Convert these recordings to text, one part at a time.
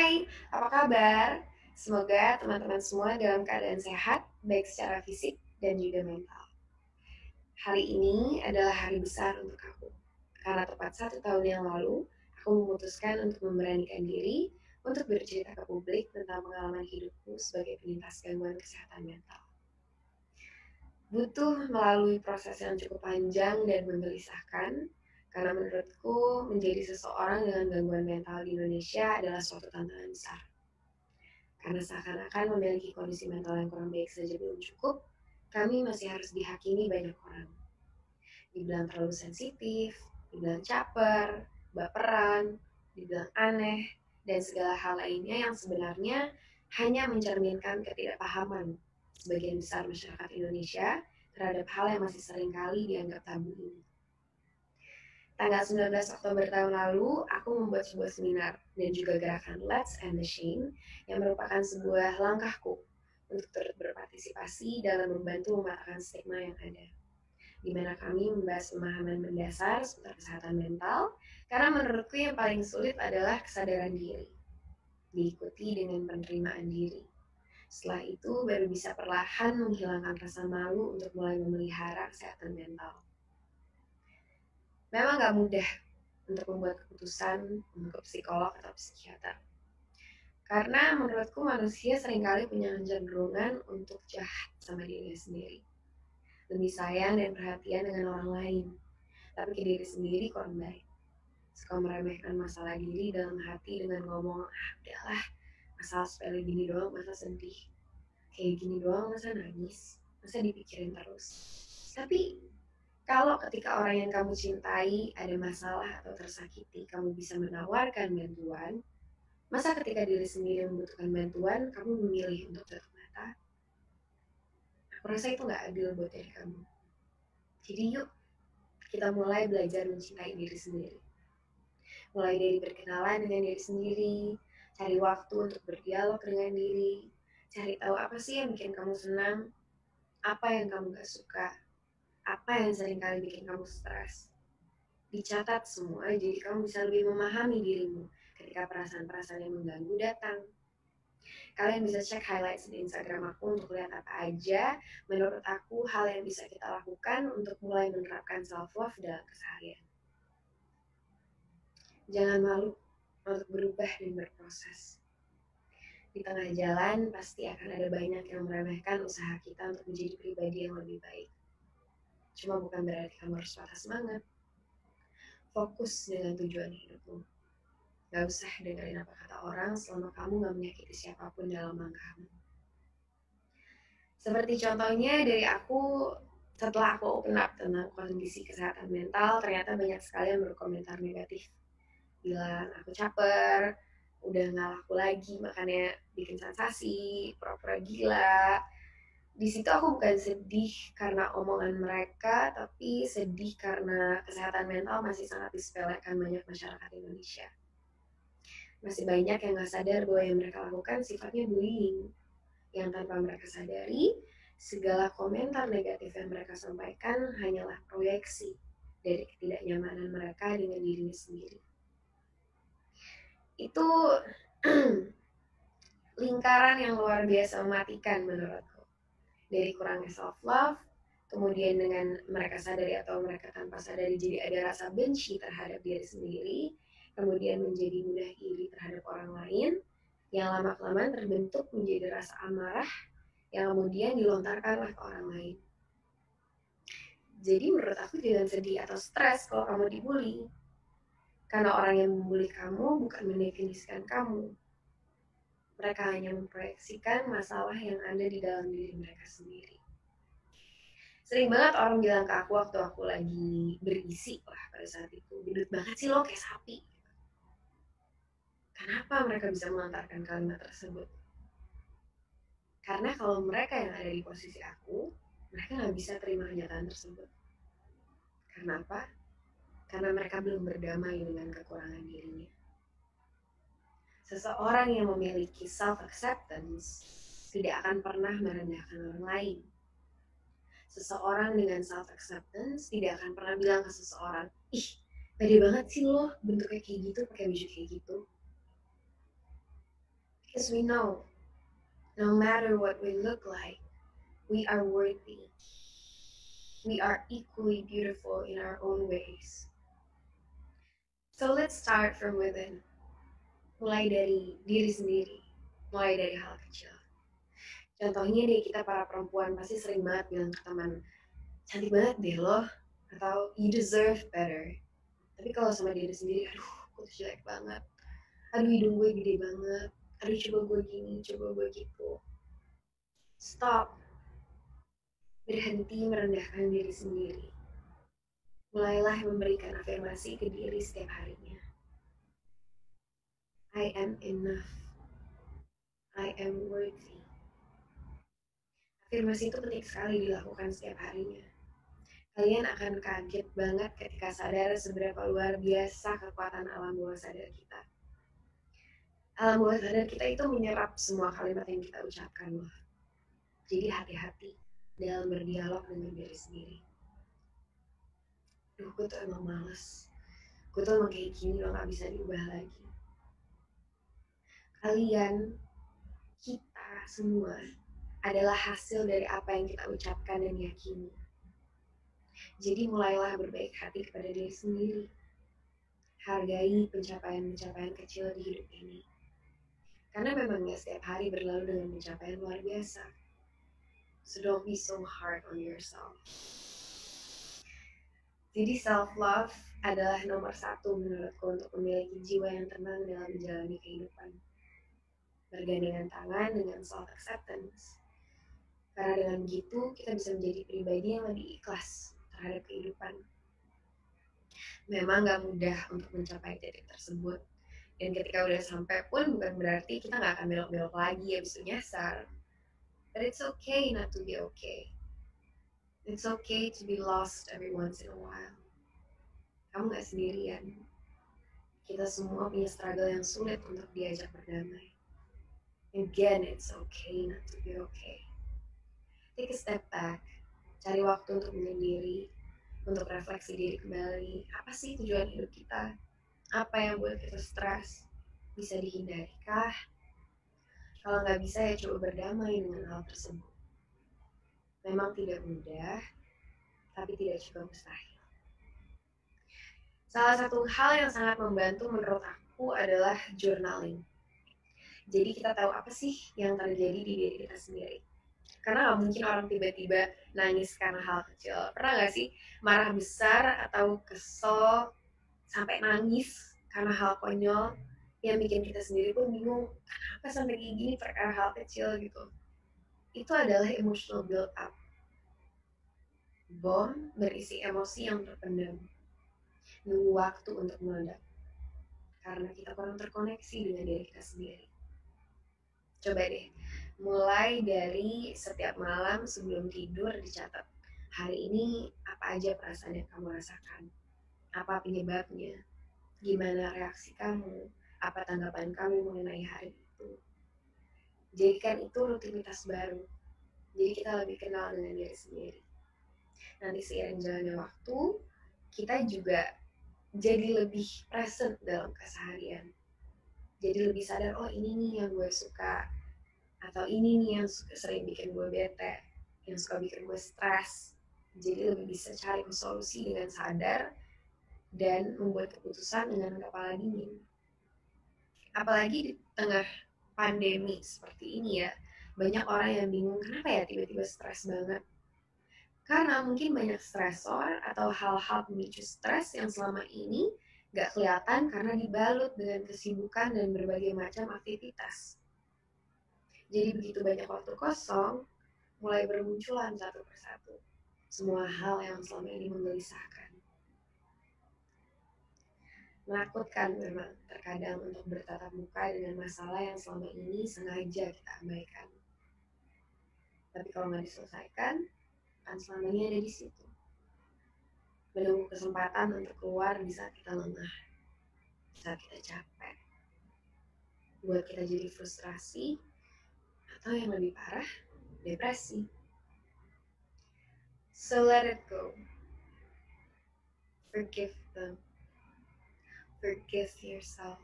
Hai, apa kabar? Semoga teman-teman semua dalam keadaan sehat, baik secara fisik dan juga mental. Hari ini adalah hari besar untuk aku, karena tepat 1 tahun yang lalu, aku memutuskan untuk memberanikan diri untuk bercerita ke publik tentang pengalaman hidupku sebagai penyintas gangguan kesehatan mental. Butuh melalui proses yang cukup panjang dan menggelisahkan, karena menurutku menjadi seseorang dengan gangguan mental di Indonesia adalah suatu tantangan besar. Karena seakan-akan memiliki kondisi mental yang kurang baik saja belum cukup, kami masih harus dihakimi banyak orang. Dibilang terlalu sensitif, dibilang caper, baperan, dibilang aneh, dan segala hal lainnya yang sebenarnya hanya mencerminkan ketidakpahaman sebagian besar masyarakat Indonesia terhadap hal yang masih seringkali dianggap tabu ini. Tanggal 19 Oktober tahun lalu, aku membuat sebuah seminar dan juga gerakan Let's End the Shame yang merupakan sebuah langkahku untuk turut berpartisipasi dalam membantu mematahkan stigma yang ada, di mana kami membahas pemahaman mendasar seputar kesehatan mental, karena menurutku yang paling sulit adalah kesadaran diri, diikuti dengan penerimaan diri. Setelah itu baru bisa perlahan menghilangkan rasa malu untuk mulai memelihara kesehatan mental. Memang gak mudah untuk membuat keputusan untuk psikolog atau psikiater. Karena menurutku manusia seringkali punya kecenderungan untuk jahat sama dirinya sendiri. Lebih sayang dan perhatian dengan orang lain, tapi ke diri sendiri kurang baik. Suka meremehkan masalah diri dalam hati dengan ngomong, udahlah, masalah sepele gini doang masa sedih. Kayak gini doang masa nangis, masa dipikirin terus. Tapi kalau ketika orang yang kamu cintai ada masalah atau tersakiti, kamu bisa menawarkan bantuan, masa ketika diri sendiri membutuhkan bantuan, kamu memilih untuk tutup mata? Aku rasa itu gak adil buat diri kamu. Jadi yuk, kita mulai belajar mencintai diri sendiri. Mulai dari berkenalan dengan diri sendiri, cari waktu untuk berdialog dengan diri, cari tahu apa sih yang bikin kamu senang, apa yang kamu gak suka, apa yang seringkali bikin kamu stres. Dicatat semua, jadi kamu bisa lebih memahami dirimu ketika perasaan-perasaan yang mengganggu datang. Kalian bisa cek highlights di Instagram aku untuk lihat apa aja menurut aku hal yang bisa kita lakukan untuk mulai menerapkan self-love dalam keseharian. Jangan malu untuk berubah dan berproses. Di tengah jalan pasti akan ada banyak yang meremehkan usaha kita untuk menjadi pribadi yang lebih baik. Cuma bukan berarti kamu harus patah semangat. Fokus dengan tujuan hidupmu. Gak usah dengerin apa kata orang selama kamu gak menyakiti siapapun dalam langkahmu. Seperti contohnya dari aku, setelah aku open up tentang kondisi kesehatan mental, ternyata banyak sekali yang berkomentar negatif. Bilang aku caper, udah gak laku lagi, makanya bikin sensasi, pura-pura gila. Di situ aku bukan sedih karena omongan mereka, tapi sedih karena kesehatan mental masih sangat disepelekan banyak masyarakat Indonesia. Masih banyak yang gak sadar bahwa yang mereka lakukan sifatnya bullying, yang tanpa mereka sadari, segala komentar negatif yang mereka sampaikan hanyalah proyeksi dari ketidaknyamanan mereka dengan dirinya sendiri. Itu lingkaran yang luar biasa mematikan menurutku. Dari kurangnya self-love, kemudian dengan mereka sadari atau mereka tanpa sadari jadi ada rasa benci terhadap diri sendiri, kemudian menjadi mudah iri terhadap orang lain, yang lama-kelamaan terbentuk menjadi rasa amarah yang kemudian dilontarkanlah ke orang lain. Jadi menurut aku jangan sedih atau stres kalau kamu dibully. Karena orang yang membuli kamu bukan mendefinisikan kamu. Mereka hanya memproyeksikan masalah yang ada di dalam diri mereka sendiri. Sering banget orang bilang ke aku waktu aku lagi berisi lah pada saat itu, gendut banget sih lo kayak sapi. Kenapa mereka bisa melontarkan kalimat tersebut? Karena kalau mereka yang ada di posisi aku, mereka gak bisa terima kenyataan tersebut. Karena apa? Karena mereka belum berdamai dengan kekurangan dirinya. Seseorang yang memiliki self-acceptance tidak akan pernah merendahkan orang lain. Seseorang dengan self-acceptance tidak akan pernah bilang ke seseorang, ih, pede banget sih lo bentuknya kayak gitu, pakai baju kayak gitu. Because we know, no matter what we look like, we are worthy. We are equally beautiful in our own ways. So let's start from within. Mulai dari diri sendiri. Mulai dari hal kecil. Contohnya nih, kita para perempuan pasti sering banget bilang ke teman, cantik banget deh lo, atau you deserve better. Tapi kalau sama diri sendiri, aduh, aku tuh jelek banget. Aduh, hidung gue gede banget. Aduh, coba gue gini, coba gue gitu. Stop. Berhenti merendahkan diri sendiri. Mulailah memberikan afirmasi ke diri setiap harinya. I am enough. I am worthy. Afirmasi itu penting sekali dilakukan setiap harinya. Kalian akan kaget banget ketika sadar seberapa luar biasa kekuatan alam bawah sadar kita. Alam bawah sadar kita itu menyerap semua kalimat yang kita ucapkan loh. Jadi hati-hati dalam berdialog dengan diri sendiri. Duh, gue tuh emang males. Gue tuh emang kayak gini loh, gak bisa diubah lagi. Kalian, kita semua adalah hasil dari apa yang kita ucapkan dan yakini. Jadi mulailah berbaik hati kepada diri sendiri. Hargai pencapaian-pencapaian kecil di hidup ini. Karena memang gak setiap hari berlalu dengan pencapaian luar biasa. So don't be so hard on yourself. Jadi self-love adalah nomor satu menurutku untuk memiliki jiwa yang tenang dalam menjalani kehidupan. Bergandengan tangan dengan self-acceptance. Karena dengan begitu kita bisa menjadi pribadi yang lebih ikhlas terhadap kehidupan. Memang gak mudah untuk mencapai titik tersebut. Dan ketika udah sampai pun bukan berarti kita gak akan belok-belok lagi habis itu nyasar. But it's okay not to be okay. It's okay to be lost every once in a while. Kamu gak sendirian. Kita semua punya struggle yang sulit untuk diajak berdamai. Again, it's okay not to be okay. Take a step back. Cari waktu untuk menyendiri, untuk refleksi diri kembali. Apa sih tujuan hidup kita? Apa yang buat kita stres? Bisa dihindari kah? Kalau nggak bisa ya coba berdamai dengan hal tersebut. Memang tidak mudah, tapi tidak juga mustahil. Salah satu hal yang sangat membantu menurut aku adalah journaling. Jadi kita tahu apa sih yang terjadi di diri kita sendiri. Karena nggak mungkin orang tiba-tiba nangis karena hal kecil. Pernah nggak sih marah besar atau kesel sampai nangis karena hal konyol yang bikin kita sendiri pun bingung kenapa sampai kayak gini perkara hal kecil gitu. Itu adalah emotional build up. Bom berisi emosi yang terpendam. Nunggu waktu untuk meledak. Karena kita kurang terkoneksi dengan diri kita sendiri. Coba deh, mulai dari setiap malam sebelum tidur dicatat. Hari ini apa aja perasaan yang kamu rasakan? Apa penyebabnya? Gimana reaksi kamu? Apa tanggapan kamu mengenai hari itu? Jadikan itu rutinitas baru. Jadi kita lebih kenal dengan diri sendiri. Nanti seiring jalannya waktu, kita juga jadi lebih present dalam keseharian. Jadi lebih sadar, oh ini nih yang gue suka. Atau ini nih yang sering bikin gue bete. Yang suka bikin gue stres. Jadi lebih bisa cari solusi dengan sadar dan membuat keputusan dengan kepala dingin. Apalagi di tengah pandemi seperti ini ya, banyak orang yang bingung kenapa ya tiba-tiba stres banget. Karena mungkin banyak stresor atau hal-hal pemicu stres yang selama ini gak kelihatan karena dibalut dengan kesibukan dan berbagai macam aktivitas. Jadi begitu banyak waktu kosong, mulai bermunculan satu persatu semua hal yang selama ini menggelisahkan. Menakutkan memang terkadang untuk bertatap muka dengan masalah yang selama ini sengaja kita abaikan. Tapi kalau nggak diselesaikan, akan selamanya ada di situ. Menunggu kesempatan untuk keluar di saat kita lengah, di saat kita capek. Buat kita jadi frustrasi, atau yang lebih parah, depresi. So let it go. Forgive them. Forgive yourself.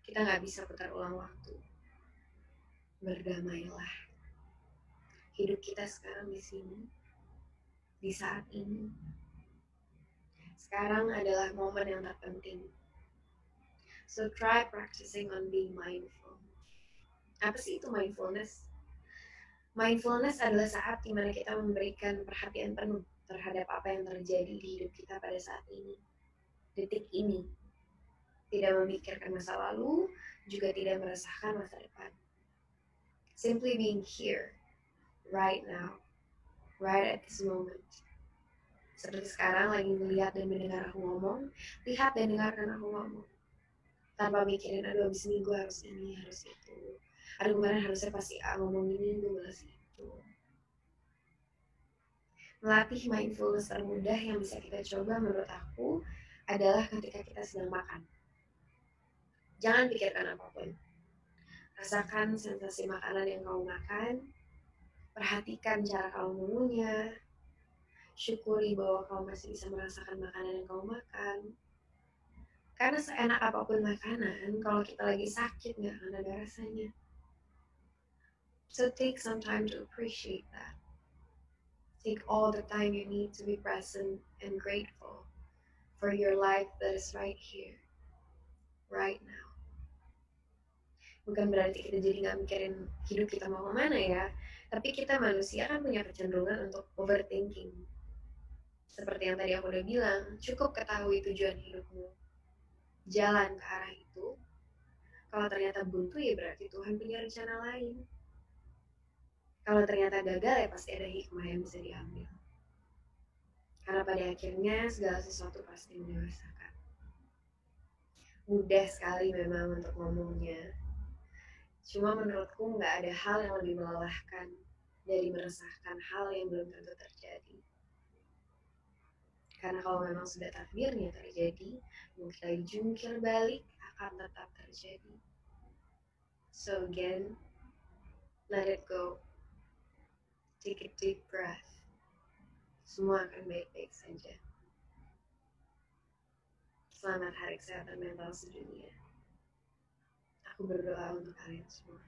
Kita nggak bisa putar ulang waktu. Berdamailah. Hidup kita sekarang di sini, di saat ini. Sekarang adalah momen yang terpenting. So try practicing on being mindful. Apa sih itu mindfulness? Mindfulness adalah saat dimana kita memberikan perhatian penuh terhadap apa yang terjadi di hidup kita pada saat ini, detik ini. Tidak memikirkan masa lalu, juga tidak meresahkan masa depan. Simply being here, right now, right at this moment. Seperti sekarang lagi melihat dan mendengar aku ngomong, lihat dan dengarkan aku ngomong. Tanpa mikirin, aduh abis ini gue harus ini, harus itu. Aduh kemarin harusnya pasti A ngomong ini, gue malas itu. Melatih mindfulness termudah yang bisa kita coba menurut aku adalah ketika kita sedang makan. Jangan pikirkan apapun. Rasakan sensasi makanan yang kamu makan, perhatikan cara kamu mengunyah, syukuri bahwa kamu masih bisa merasakan makanan yang kamu makan. Karena seenak apapun makanan, kalau kita lagi sakit nggak akan ada rasanya. So take some time to appreciate that. Take all the time you need to be present and grateful for your life that is right here, right now. Bukan berarti kita jadi nggak mikirin hidup kita mau kemana ya, tapi kita manusia kan punya kecenderungan untuk overthinking. Seperti yang tadi aku udah bilang, cukup ketahui tujuan hidupmu, jalan ke arah itu. Kalau ternyata buntu ya berarti Tuhan punya rencana lain. Kalau ternyata gagal ya pasti ada hikmah yang bisa diambil. Karena pada akhirnya segala sesuatu pasti mendewasakan. Mudah sekali memang untuk ngomongnya. Cuma menurutku nggak ada hal yang lebih melelahkan dari meresahkan hal yang belum tentu terjadi. Karena kalau memang sudah takdirnya terjadi, mau kita jungkir balik akan tetap terjadi. So again, let it go. Take a deep breath. Semua akan baik-baik saja. Selamat Hari Kesehatan Mental Sedunia. Aku berdoa untuk kalian semua.